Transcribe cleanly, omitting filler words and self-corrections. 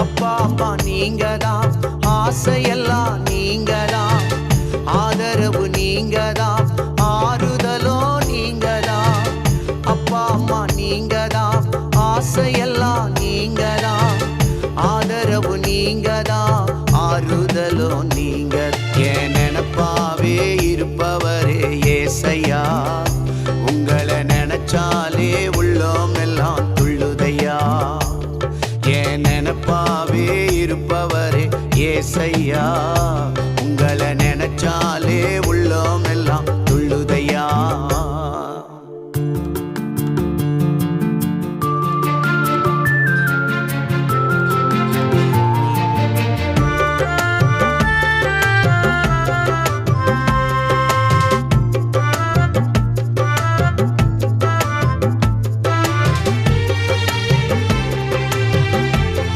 அப்பா அம்மா நீங்க தான், ஆசையெல்லாம் நீங்க தான், ஆதரவு நீங்க தான், ஆறுதலோ நீங்க தான். அப்பா அம்மா நீங்க தான், ஆசையெல்லாம் நீங்க தான், ஆதரவு நீங்க தான், ஆறுதலோ நீங்க. என் நினைப்பாவே இருப்பவரே ஏசையா, உங்களை நினைச்சாலே உள்ளோம் எல்லாம் துள்ளுதையா. என் நினைப்பாவே இருப்பவரே ஏசையா, உங்களை